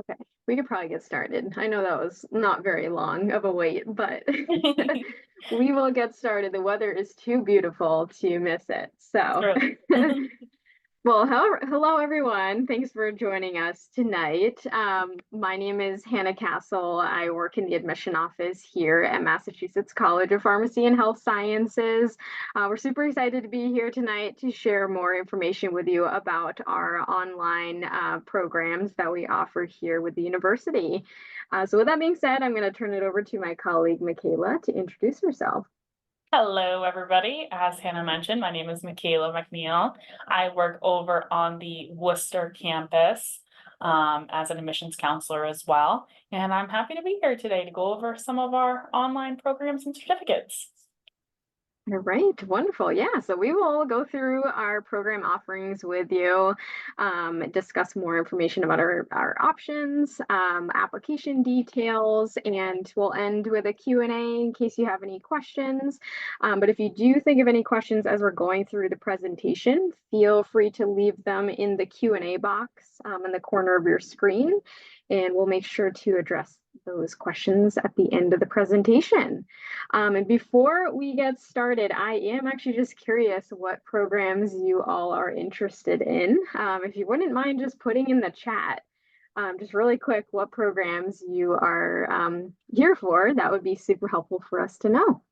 Okay, we could probably get started. I know that was not very long of a wait, but we will get started. The weather is too beautiful to miss it. So, Truly. well, hello everyone. Thanks for joining us tonight. My name is Hannah Castle. I work in the admission office here at Massachusetts College of Pharmacy and Health Sciences. We're super excited to be here tonight to share more information with you about our online programs that we offer here with the university. So with that being said, I'm going to turn it over to my colleague, Michaela, to introduce herself. Hello, everybody. As Hannah mentioned, my name is Michaela McNeil. I work over on the Worcester campus as an admissions counselor as well. And I'm happy to be here today to go over some of our online programs and certificates. All right, wonderful. Yeah, so we will go through our program offerings with you, discuss more information about our options, application details, and we'll end with a Q&A in case you have any questions. But if you do think of any questions as we're going through the presentation, feel free to leave them in the Q&A box in the corner of your screen, and we'll make sure to address those questions at the end of the presentation. And before we get started, I am actually just curious what programs you all are interested in. If you wouldn't mind just putting in the chat, just really quick, what programs you are here for, that would be super helpful for us to know.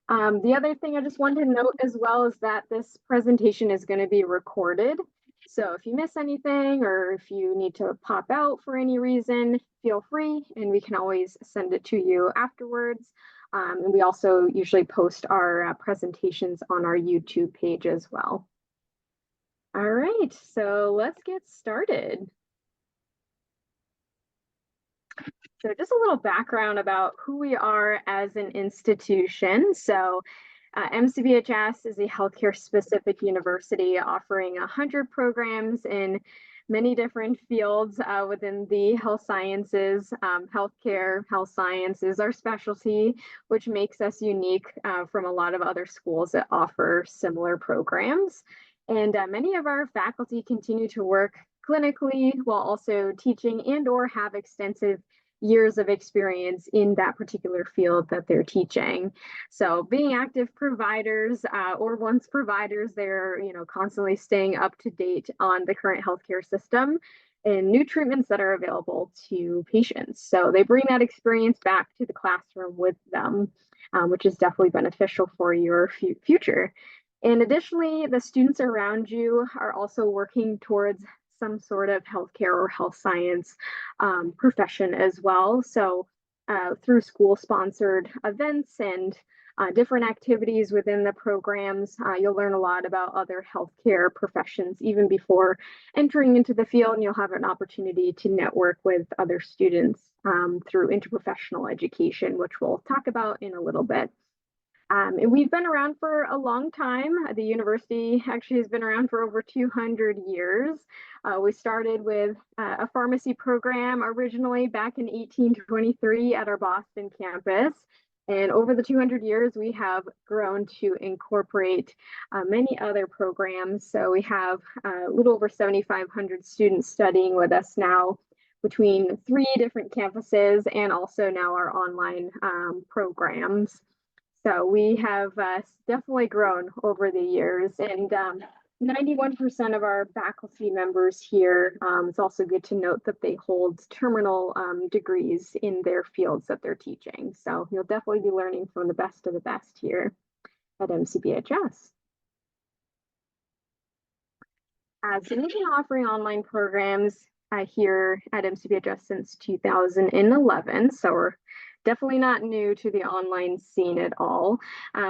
The other thing I just wanted to note as well is that this presentation is going to be recorded. So if you miss anything or if you need to pop out for any reason, feel free and we can always send it to you afterwards. And we also usually post our presentations on our YouTube page as well. All right, so let's get started. So just a little background about who we are as an institution. So MCPHS is a healthcare specific university offering 100 programs in many different fields within the health sciences. Healthcare, health science is our specialty, which makes us unique from a lot of other schools that offer similar programs. And many of our faculty continue to work clinically while also teaching and or have extensive years of experience in that particular field that they're teaching. So being active providers or once providers, they're constantly staying up to date on the current healthcare system and new treatments that are available to patients. So they bring that experience back to the classroom with them, which is definitely beneficial for your future. And additionally, the students around you are also working towards some sort of healthcare or health science profession as well. So through school-sponsored events and different activities within the programs, you'll learn a lot about other healthcare professions even before entering into the field, and you'll have an opportunity to network with other students through interprofessional education, which we'll talk about in a little bit. And we've been around for a long time. The university actually has been around for over 200 years. We started with a pharmacy program originally back in 1823 at our Boston campus. And over the 200 years, we have grown to incorporate many other programs. So we have a little over 7,500 students studying with us now between 3 different campuses and also now our online programs. So we have definitely grown over the years, and 91% of our faculty members here, it's also good to note that they hold terminal degrees in their fields that they're teaching. So you'll definitely be learning from the best of the best here at MCPHS. So we've been offering online programs here at MCPHS since 2011, so we're definitely not new to the online scene at all.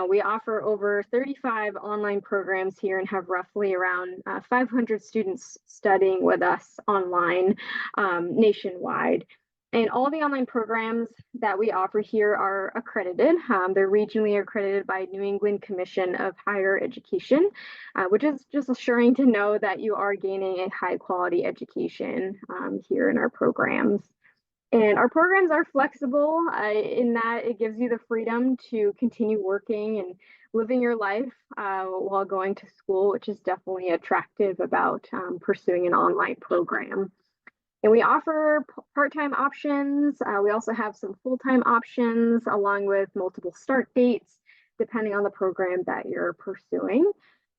We offer over 35 online programs here and have roughly around 500 students studying with us online nationwide. And all the online programs that we offer here are accredited. They're regionally accredited by New England Commission of Higher Education, which is just assuring to know that you are gaining a high quality education here in our programs. And our programs are flexible in that it gives you the freedom to continue working and living your life while going to school, which is definitely attractive about pursuing an online program. And we offer part-time options. We also have some full-time options along with multiple start dates, depending on the program that you're pursuing.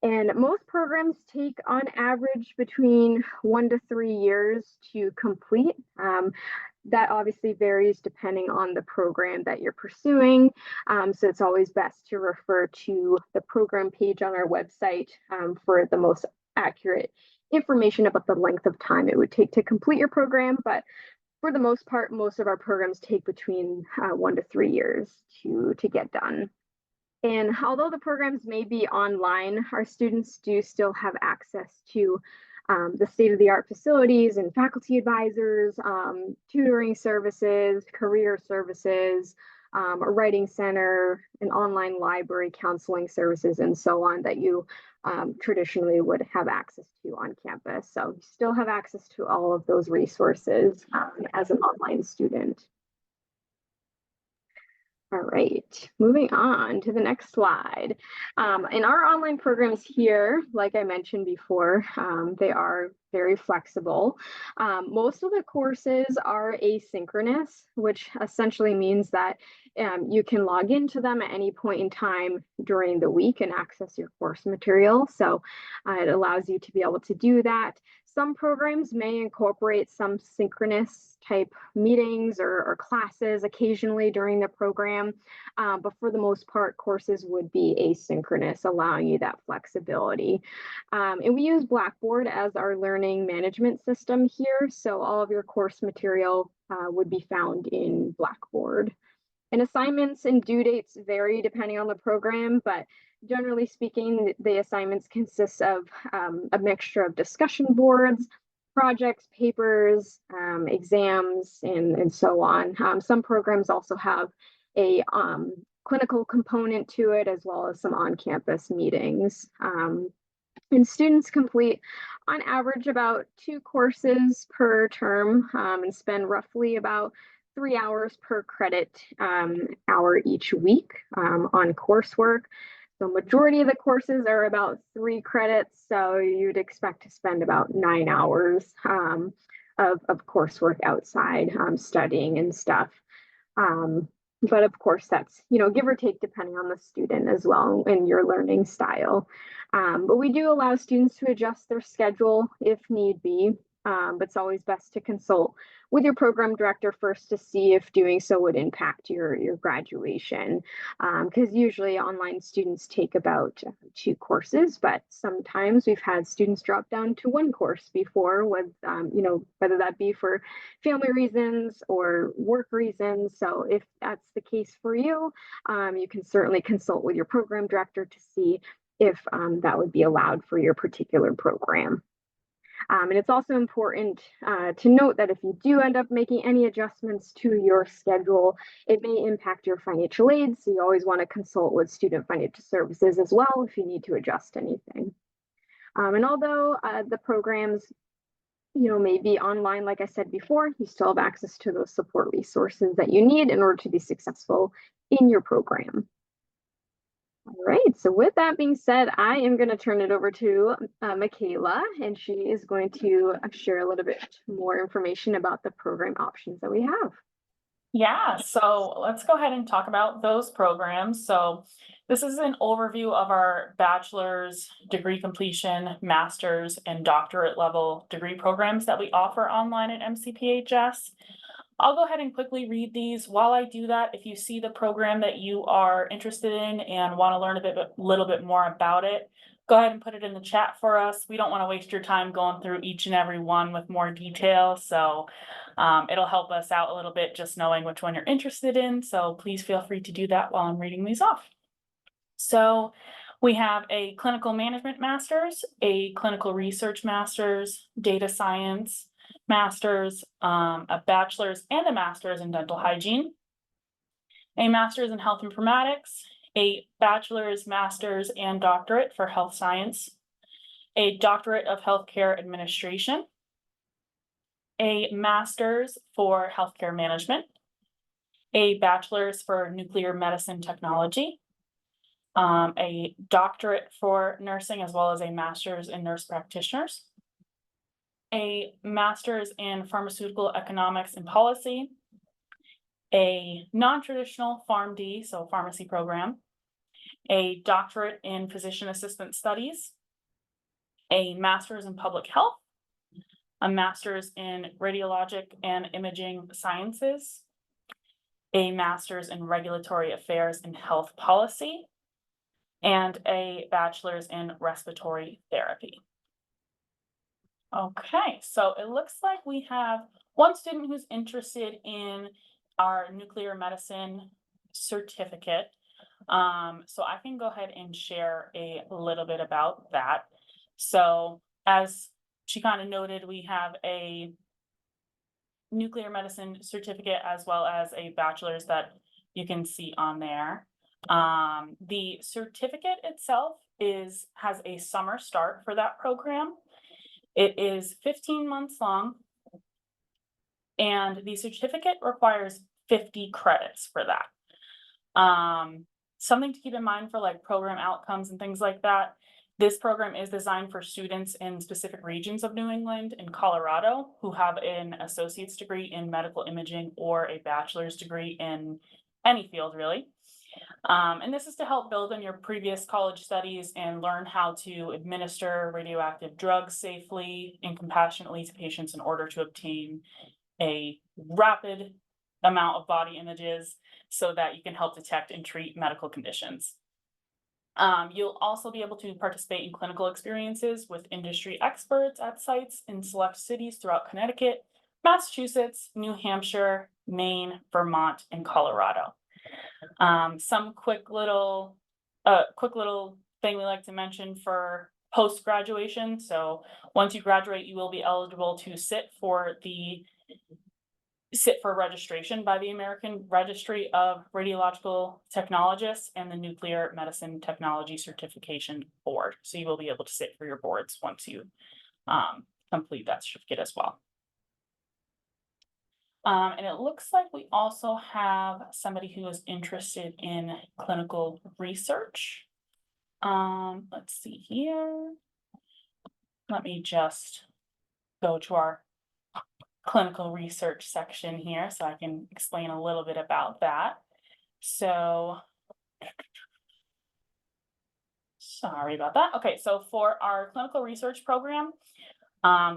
And most programs take on average between 1 to 3 years to complete. That obviously varies depending on the program that you're pursuing. So it's always best to refer to the program page on our website for the most accurate information about the length of time it would take to complete your program. But for the most part, most of our programs take between 1 to 3 years to get done. And although the programs may be online, our students do still have access to the state-of-the-art facilities and faculty advisors, tutoring services, career services, a writing center, an online library, counseling services, and so on that you traditionally would have access to on campus. So you still have access to all of those resources as an online student. All right, moving on to the next slide. In our online programs here, like I mentioned before, they are very flexible. Most of the courses are asynchronous, which essentially means that you can log into them at any point in time during the week and access your course material. So it allows you to be able to do that. Some programs may incorporate some synchronous type meetings or classes occasionally during the program, but for the most part, courses would be asynchronous, allowing you that flexibility. And we use Blackboard as our learning management system here, so all of your course material would be found in Blackboard. And assignments and due dates vary depending on the program, but generally speaking, the assignments consist of a mixture of discussion boards, projects, papers, exams, and so on. Some programs also have a clinical component to it, as well as some on-campus meetings. And students complete, on average, about 2 courses per term and spend roughly about 3 hours per credit hour each week on coursework. The majority of the courses are about 3 credits, so you'd expect to spend about 9 hours of coursework outside studying and stuff. But of course, that's, give or take depending on the student as well and your learning style. But we do allow students to adjust their schedule if need be. But it's always best to consult with your program director first to see if doing so would impact your graduation. Because usually online students take about 2 courses, but sometimes we've had students drop down to 1 course before with, whether that be for family reasons or work reasons. So if that's the case for you, you can certainly consult with your program director to see if that would be allowed for your particular program. And it's also important to note that if you do end up making any adjustments to your schedule, it may impact your financial aid. So you always want to consult with Student Financial Services as well if you need to adjust anything. And although the programs may be online, like I said before, you still have access to those support resources that you need in order to be successful in your program. All right, so with that being said, I am going to turn it over to Michaela, and she is going to share a little bit more information about the program options that we have. Yeah, so let's go ahead and talk about those programs. So this is an overview of our bachelor's degree completion, master's, and doctorate level degree programs that we offer online at MCPHS. I'll go ahead and quickly read these. While I do that, if you see the program that you are interested in and want to learn a little bit more about it, go ahead and put it in the chat for us. We don't want to waste your time going through each and every one with more detail. So it'll help us out a little bit just knowing which one you're interested in. So please feel free to do that while I'm reading these off. So we have a clinical management master's, a clinical research master's, data science master's, a bachelor's and a master's in dental hygiene, a master's in health informatics, a bachelor's, master's, and doctorate for health science, a doctorate of healthcare administration, a master's for healthcare management, a bachelor's for nuclear medicine technology, a doctorate for nursing, as well as a master's in nurse practitioners, a master's in pharmaceutical economics and policy, a non-traditional PharmD, so pharmacy program, a doctorate in physician assistant studies, a master's in public health, a master's in radiologic and imaging sciences, a master's in regulatory affairs and health policy, and a bachelor's in respiratory therapy. Okay, so it looks like we have one student who's interested in our nuclear medicine certificate. So I can go ahead and share a little bit about that. So as she kind of noted, we have a nuclear medicine certificate as well as a bachelor's that you can see on there. The certificate itself has a summer start for that program. It is 15 months long, and the certificate requires 50 credits for that. Something to keep in mind for like program outcomes and things like that. This program is designed for students in specific regions of New England and Colorado who have an associate's degree in medical imaging or a bachelor's degree in any field, really. And this is to help build on your previous college studies and learn how to administer radioactive drugs safely and compassionately to patients in order to obtain a rapid amount of body images so that you can help detect and treat medical conditions. You'll also be able to participate in clinical experiences with industry experts at sites in select cities throughout Connecticut, Massachusetts, New Hampshire, Maine, Vermont, and Colorado. Some quick little thing we like to mention for post-graduation. So once you graduate, you will be eligible to sit for registration by the American Registry of Radiological Technologists and the Nuclear Medicine Technology Certification Board. So you will be able to sit for your boards once you complete that certificate as well. And it looks like we also have somebody who is interested in clinical research. Let's see here. Let me just go to our clinical research section here so I can explain a little bit about that. So, sorry about that. Okay, so for our clinical research program,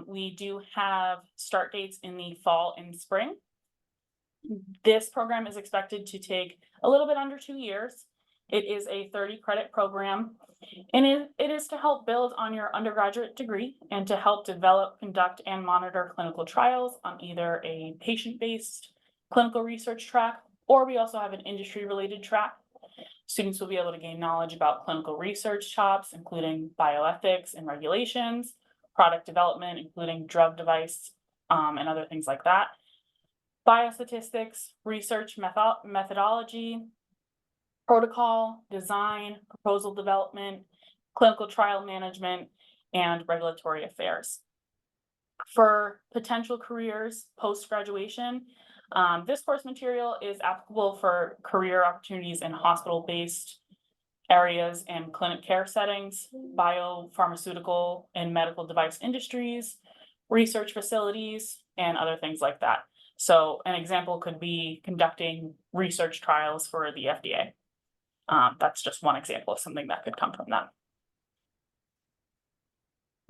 we do have start dates in the fall and spring. This program is expected to take a little bit under 2 years. It is a 30 credit program, and it is to help build on your undergraduate degree and to help develop, conduct, and monitor clinical trials on either a patient-based clinical research track, or we also have an industry-related track. Students will be able to gain knowledge about clinical research topics, including bioethics and regulations, product development, including drug device, and other things like that, biostatistics, research methodology, protocol, design, proposal development, clinical trial management, and regulatory affairs. For potential careers post-graduation, this course material is applicable for career opportunities in hospital-based areas and clinic care settings, biopharmaceutical and medical device industries, research facilities, and other things like that. So an example could be conducting research trials for the FDA. That's just one example of something that could come from that.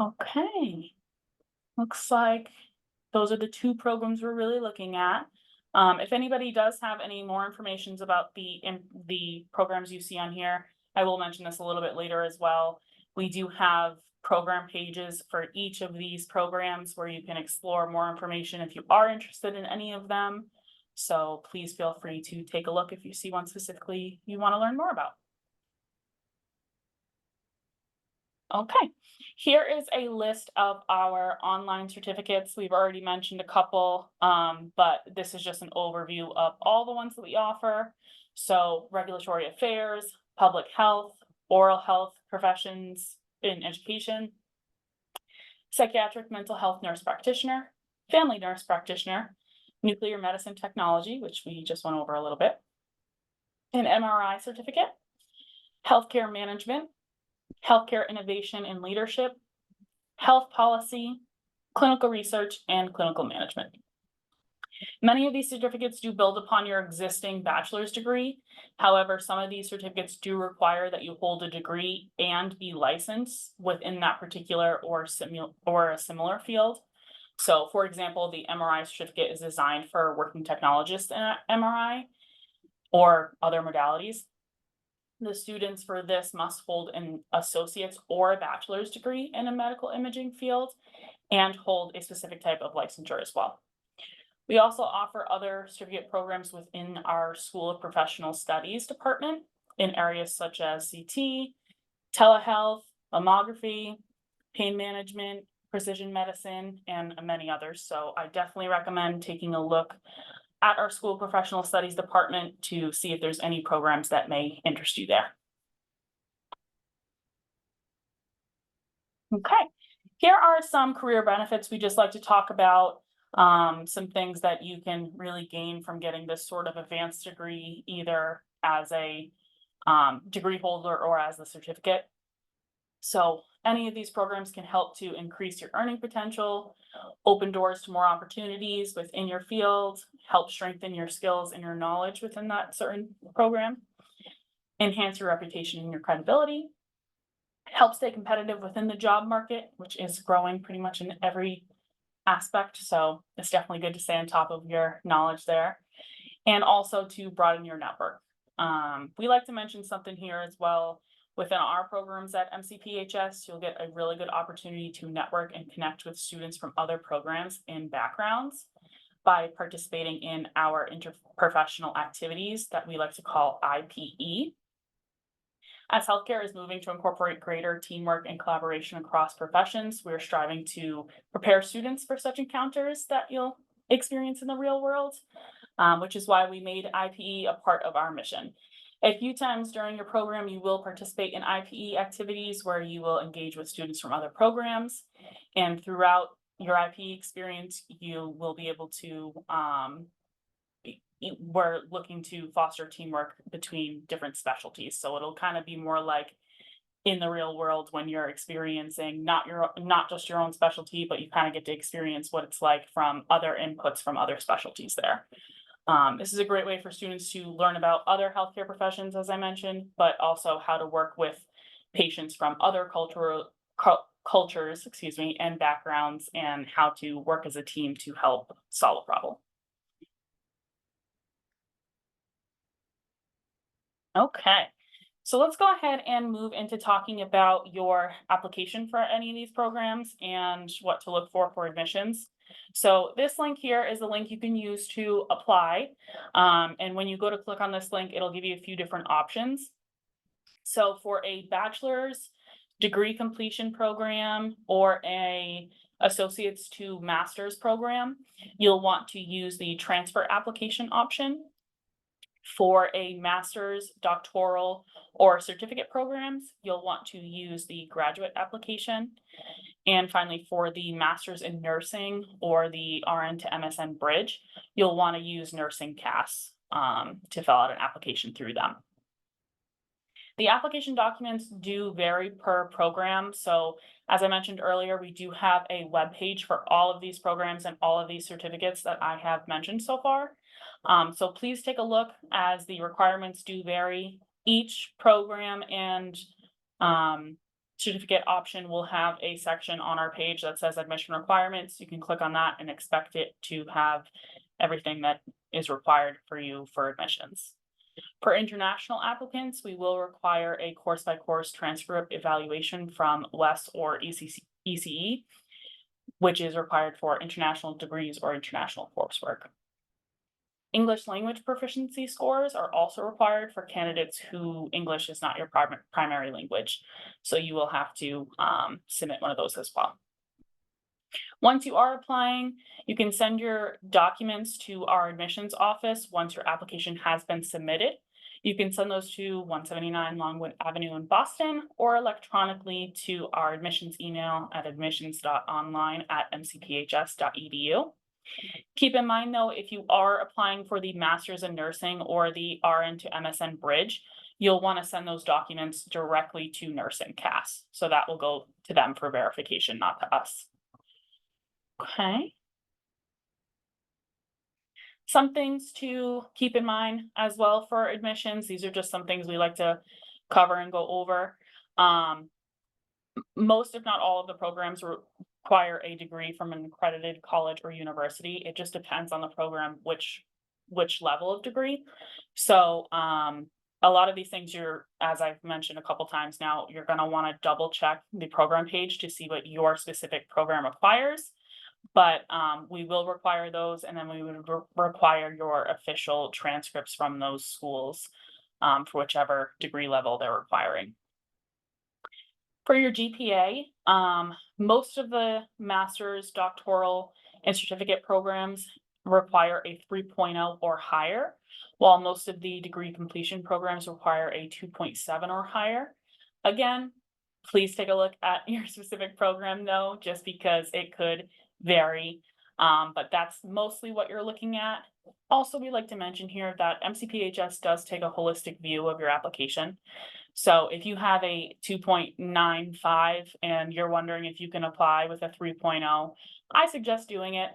Okay, looks like those are the two programs we're really looking at. If anybody does have any more information about the programs you see on here, I will mention this a little bit later as well. We do have program pages for each of these programs where you can explore more information if you are interested in any of them. So please feel free to take a look if you see one specifically you want to learn more about. Okay, here is a list of our online certificates. We've already mentioned a couple, but this is just an overview of all the ones that we offer. So regulatory affairs, public health, oral health professions in education, psychiatric mental health nurse practitioner, family nurse practitioner, nuclear medicine technology, which we just went over a little bit, an MRI certificate, healthcare management, healthcare innovation and leadership, health policy, clinical research, and clinical management. Many of these certificates do build upon your existing bachelor's degree. However, some of these certificates do require that you hold a degree and be licensed within that particular or a similar field. So for example, the MRI certificate is designed for working technologists in MRI or other modalities. The students for this must hold an associate's or a bachelor's degree in a medical imaging field and hold a specific type of licensure as well. We also offer other certificate programs within our School of Professional Studies department in areas such as CT, telehealth, mammography, pain management, precision medicine, and many others. So I definitely recommend taking a look at our School of Professional Studies department to see if there's any programs that may interest you there. Okay, here are some career benefits we just like to talk about. Some things that you can really gain from getting this sort of advanced degree, either as a degree holder or as a certificate. So any of these programs can help to increase your earning potential, open doors to more opportunities within your field, help strengthen your skills and your knowledge within that certain program, enhance your reputation and your credibility, help stay competitive within the job market, which is growing pretty much in every aspect. So it's definitely good to stay on top of your knowledge there, and also to broaden your network. We like to mention something here as well. Within our programs at MCPHS, you'll get a really good opportunity to network and connect with students from other programs and backgrounds by participating in our interprofessional activities that we like to call IPE. As healthcare is moving to incorporate greater teamwork and collaboration across professions, we're striving to prepare students for such encounters that you'll experience in the real world, which is why we made IPE a part of our mission. A few times during your program, you will participate in IPE activities where you will engage with students from other programs. And throughout your IPE experience, you will be able to we're looking to foster teamwork between different specialties. So it'll kind of be more like in the real world when you're experiencing not just your own specialty, but you kind of get to experience what it's like from other inputs from other specialties there. This is a great way for students to learn about other healthcare professions, as I mentioned, but also how to work with patients from other cultures, and backgrounds, and how to work as a team to help solve a problem. Okay, so let's go ahead and move into talking about your application for any of these programs and what to look for admissions. So this link here is a link you can use to apply. And when you go to click on this link, it'll give you a few different options. So for a bachelor's degree completion program or a associate's to master's program, you'll want to use the transfer application option. For a master's, doctoral, or certificate programs, you'll want to use the graduate application. And finally, for the master's in nursing or the RN to MSN bridge, you'll want to use nursing CAS to fill out an application through them. The application documents do vary per program. So as I mentioned earlier, we do have a web page for all of these programs and all of these certificates that I have mentioned so far. So please take a look, as the requirements do vary. Each program and certificate option will have a section on our page that says admission requirements. You can click on that and expect it to have everything that is required for you for admissions. For international applicants, we will require a course-by-course transcript evaluation from WES or ECE, which is required for international degrees or international coursework. English language proficiency scores are also required for candidates who English is not your primary language. So you will have to submit one of those as well. Once you are applying, you can send your documents to our admissions office once your application has been submitted. You can send those to 179 Longwood Avenue in Boston, or electronically to our admissions email at admissions.online@mcphs.edu. Keep in mind though, if you are applying for the master's in nursing or the RN to MSN bridge, you'll want to send those documents directly to nursing CAS. So that will go to them for verification, not to us. Okay. Some things to keep in mind as well for admissions. These are just some things we like to cover and go over. Um, Most, if not all, of the programs require a degree from an accredited college or university. It just depends on the program, which level of degree. So a lot of these things as I've mentioned a couple times now, you're going to want to double check the program page to see what your specific program requires. But we will require those, and then we would require your official transcripts from those schools for whichever degree level they're requiring. For your GPA, most of the master's, doctoral, and certificate programs require a 3.0 or higher, while most of the degree completion programs require a 2.7 or higher. Again, please take a look at your specific program though, just because it could vary, but that's mostly what you're looking at. Also, we like to mention here that MCPHS does take a holistic view of your application. So if you have a 2.95 and you're wondering if you can apply with a 3.0, I suggest doing it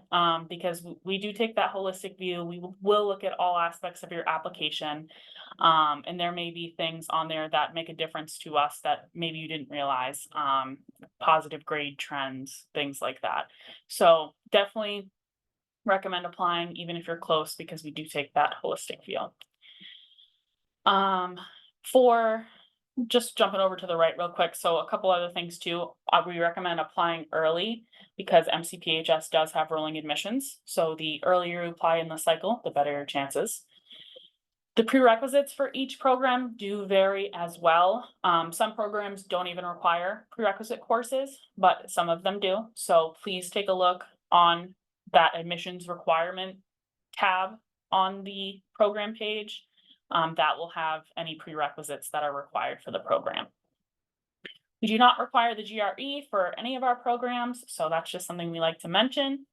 because we do take that holistic view. We will look at all aspects of your application. And there may be things on there that make a difference to us that maybe you didn't realize, positive grade trends, things like that. So definitely recommend applying even if you're close, because we do take that holistic view. For just jumping over to the right real quick. So a couple other things too. We recommend applying early because MCPHS does have rolling admissions. So the earlier you apply in the cycle, the better your chances. The prerequisites for each program do vary as well. Some programs don't even require prerequisite courses, but some of them do. So please take a look on that admissions requirement tab on the program page. That will have any prerequisites that are required for the program. We do not require the GRE for any of our programs, so that's just something we like to mention.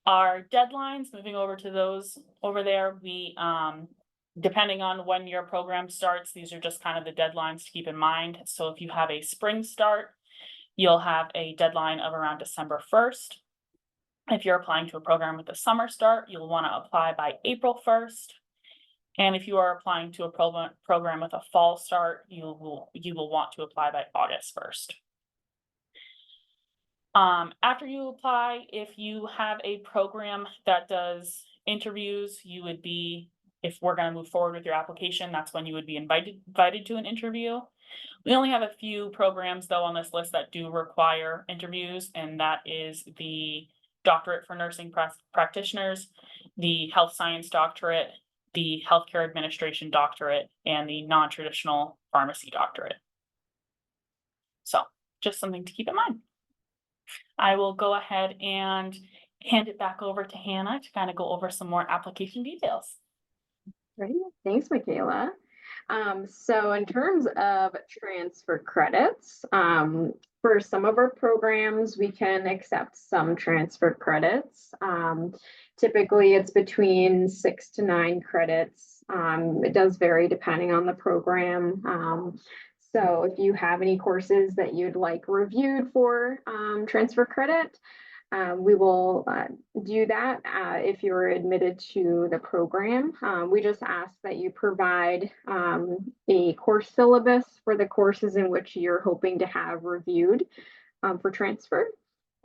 Our deadlines, moving over to those over there, we depending on when your program starts, these are just kind of the deadlines to keep in mind. So if you have a spring start, you'll have a deadline of around December 1st. If you're applying to a program with a summer start, you'll want to apply by April 1st. And if you are applying to a program with a fall start, you will want to apply by August 1st. After you apply, if you have a program that does interviews, you would be, if we're going to move forward with your application, that's when you would be invited to an interview. We only have a few programs though on this list that do require interviews, and that is the Doctorate for Nursing Practitioners, the Health Science Doctorate, the Healthcare Administration Doctorate, and the Non-Traditional Pharmacy Doctorate. So just something to keep in mind. I will go ahead and hand it back over to Hannah to kind of go over some more application details. Great, thanks, Michaela. So in terms of transfer credits, for some of our programs, we can accept some transfer credits. Typically, it's between 6 to 9 credits. It does vary depending on the program. So if you have any courses that you'd like reviewed for transfer credit, we will do that if you're admitted to the program. We just ask that you provide a course syllabus for the courses in which you're hoping to have reviewed for transfer.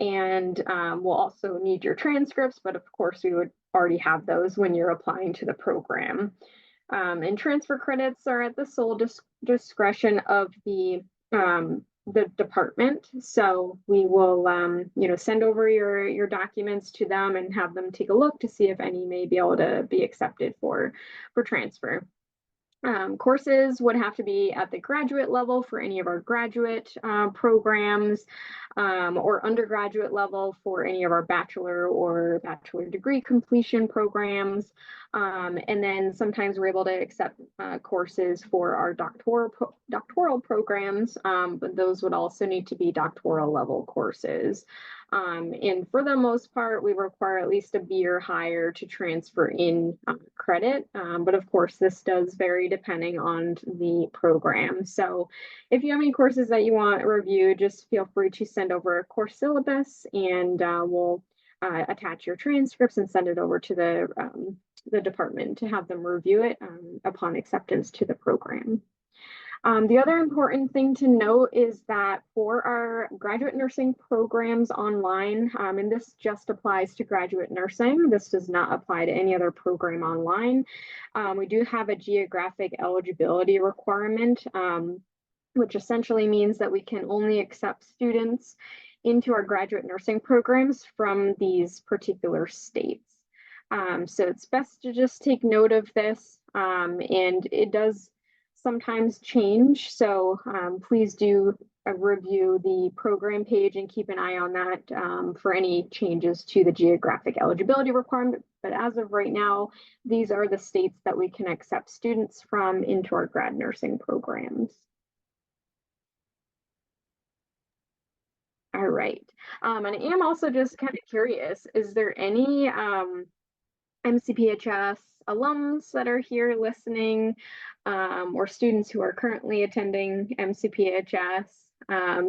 And we'll also need your transcripts, but of course we would already have those when you're applying to the program. And transfer credits are at the sole discretion of the department. So we will, send over your documents to them and have them take a look to see if any may be able to be accepted for transfer. Courses would have to be at the graduate level for any of our graduate programs, or undergraduate level for any of our bachelor or bachelor degree completion programs. And then sometimes we're able to accept courses for our doctoral programs, but those would also need to be doctoral level courses. And for the most part, we require at least a B or higher to transfer in credit. But of course, this does vary depending on the program. So if you have any courses that you want reviewed, just feel free to send over a course syllabus, and we'll attach your transcripts and send it over to the department to have them review it upon acceptance to the program. The other important thing to note is that for our graduate nursing programs online, and this just applies to graduate nursing, this does not apply to any other program online, we do have a geographic eligibility requirement, which essentially means that we can only accept students into our graduate nursing programs from these particular states. So it's best to just take note of this, and it does sometimes change. So please do review the program page and keep an eye on that for any changes to the geographic eligibility requirement. But as of right now, these are the states that we can accept students from into our grad nursing programs. All right. And I am also just kind of curious, is there any MCPHS alums that are here listening, or students who are currently attending MCPHS?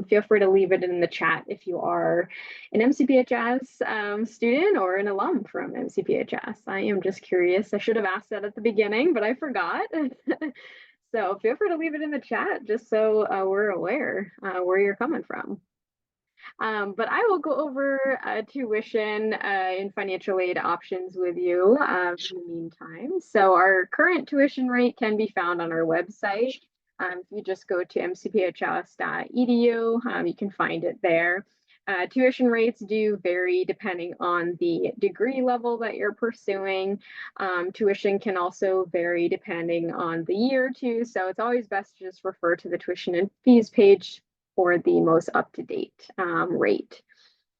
Feel free to leave it in the chat if you are an MCPHS student or an alum from MCPHS. I am just curious. I should have asked that at the beginning, but I forgot. So feel free to leave it in the chat just so we're aware where you're coming from. But I will go over tuition and financial aid options with you in the meantime. So our current tuition rate can be found on our website. If you just go to mcphs.edu, you can find it there. Tuition rates do vary depending on the degree level that you're pursuing. Tuition can also vary depending on the year too. So it's always best to just refer to the tuition and fees page for the most up-to-date rate.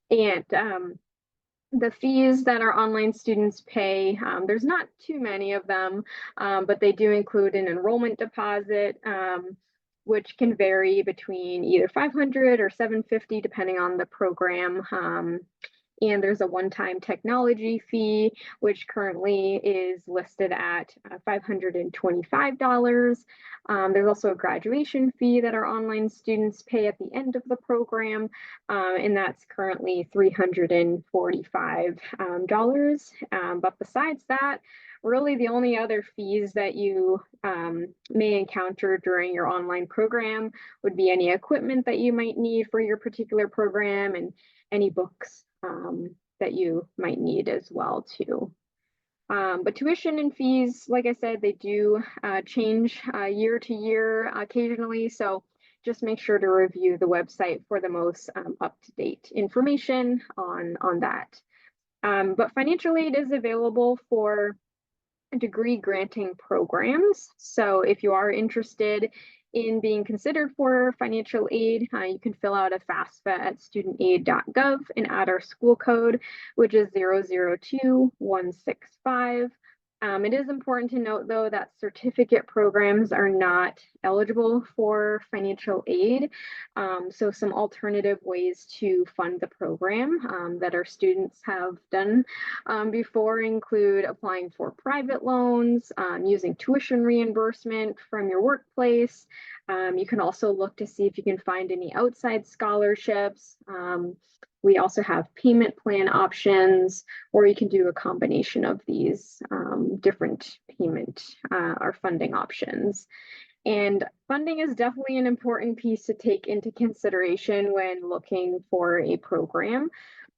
And the fees that our online students pay, there's not too many of them, but they do include an enrollment deposit, which can vary between either $500 or $750 depending on the program. And there's a one-time technology fee, which currently is listed at $525. There's also a graduation fee that our online students pay at the end of the program, and that's currently $345. But besides that, really the only other fees that you may encounter during your online program would be any equipment that you might need for your particular program and any books that you might need as well too. But tuition and fees, like I said, they do change year to year occasionally. So just make sure to review the website for the most up-to-date information on that. But financial aid is available for degree granting programs. So if you are interested in being considered for financial aid, you can fill out a FAFSA at studentaid.gov and add our school code, which is 002165. It is important to note, though, that certificate programs are not eligible for financial aid. So some alternative ways to fund the program that our students have done before include applying for private loans, using tuition reimbursement from your workplace. You can also look to see if you can find any outside scholarships. We also have payment plan options, or you can do a combination of these different payment or funding options. And funding is definitely an important piece to take into consideration when looking for a program,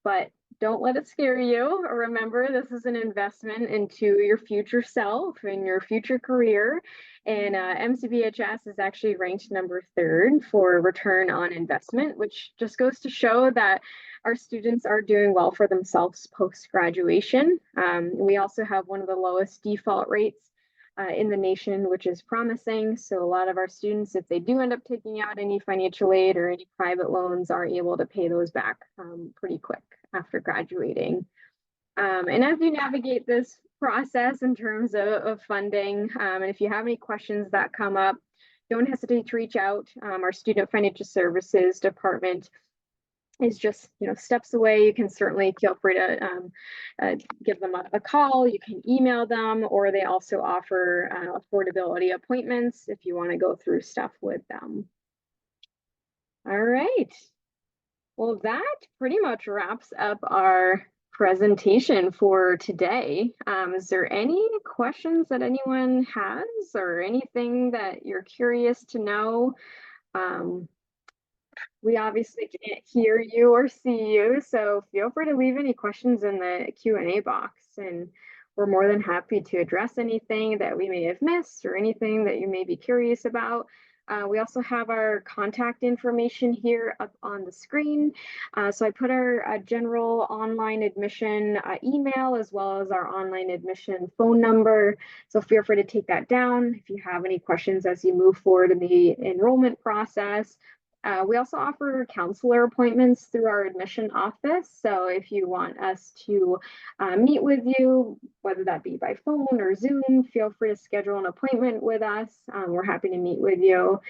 but don't let it scare you. Remember, this is an investment into your future self and your future career. And MCPHS is actually ranked number 3rd for return on investment, which just goes to show that our students are doing well for themselves post-graduation. We also have one of the lowest default rates in the nation, which is promising. So a lot of our students, if they do end up taking out any financial aid or any private loans, are able to pay those back pretty quick after graduating. And as you navigate this process in terms of funding, and if you have any questions that come up, don't hesitate to reach out. Our Student Financial Services Department is just, steps away. You can certainly feel free to give them a call. You can email them, or they also offer affordability appointments if you want to go through stuff with them. All right. Well, that pretty much wraps up our presentation for today. Is there any questions that anyone has, or anything that you're curious to know? We obviously can't hear you or see you, so feel free to leave any questions in the Q&A box, and we're more than happy to address anything that we may have missed or anything that you may be curious about. We also have our contact information here up on the screen. So I put our general online admission email, as well as our online admission phone number. So feel free to take that down if you have any questions as you move forward in the enrollment process. We also offer counselor appointments through our admission office. So if you want us to meet with you, whether that be by phone or Zoom, feel free to schedule an appointment with us. We're happy to meet with you.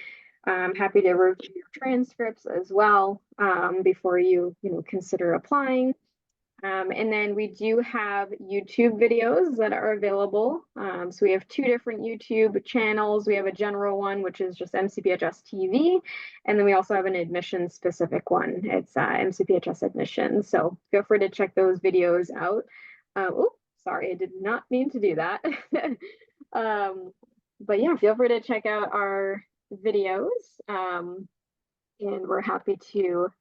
I'm happy to review your transcripts as well before you consider applying. And then we do have YouTube videos that are available. So we have 2 different YouTube channels. We have a general one, which is just MCPHS TV. And then we also have an admission specific one. It's MCPHS admissions. So feel free to check those videos out. Oh, sorry, I did not mean to do that. But yeah, feel free to check out our videos. And we're happy to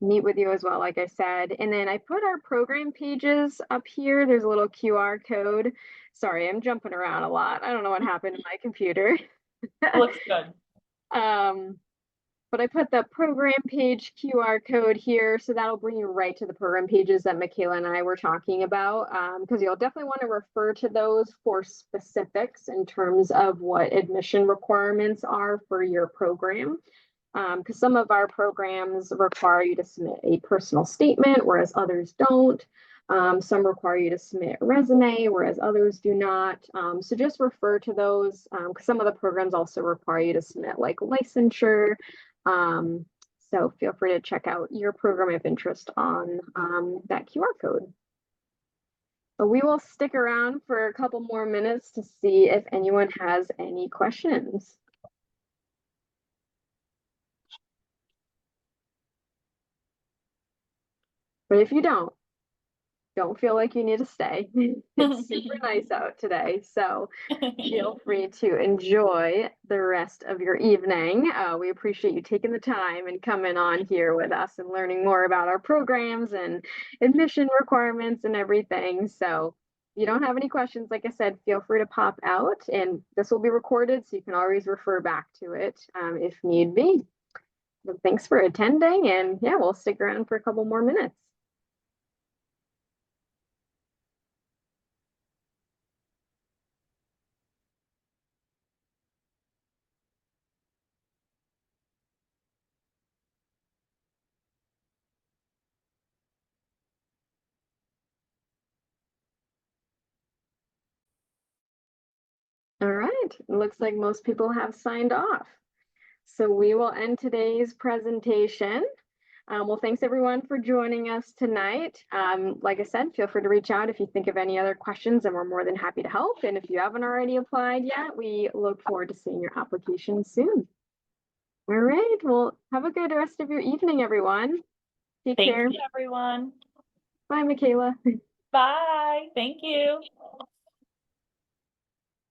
meet with you as well, like I said. And then I put our program pages up here. There's a little QR code. Sorry, I'm jumping around a lot. I don't know what happened to my computer. It looks good. But I put the program page QR code here, so that'll bring you right to the program pages that Michaela and I were talking about, because you'll definitely want to refer to those for specifics in terms of what admission requirements are for your program. Because some of our programs require you to submit a personal statement, whereas others don't. Some require you to submit a resume, whereas others do not. So just refer to those, because some of the programs also require you to submit like licensure. So feel free to check out your program of interest on that QR code. But we will stick around for a couple more minutes to see if anyone has any questions. But if you don't feel like you need to stay. It's super nice out today, so feel free to enjoy the rest of your evening. We appreciate you taking the time and coming on here with us and learning more about our programs and admission requirements and everything. So if you don't have any questions, like I said, feel free to pop out, and this will be recorded, so you can always refer back to it if need be. But thanks for attending, and yeah, we'll stick around for a couple more minutes. All right, it looks like most people have signed off. So we will end today's presentation. Well, thanks everyone for joining us tonight. Like I said, feel free to reach out if you think of any other questions, and we're more than happy to help. And if you haven't already applied yet, we look forward to seeing your application soon. All right, well, have a good rest of your evening, everyone. Take care. Thank you, everyone. Bye, Michaela. Bye. Thank you.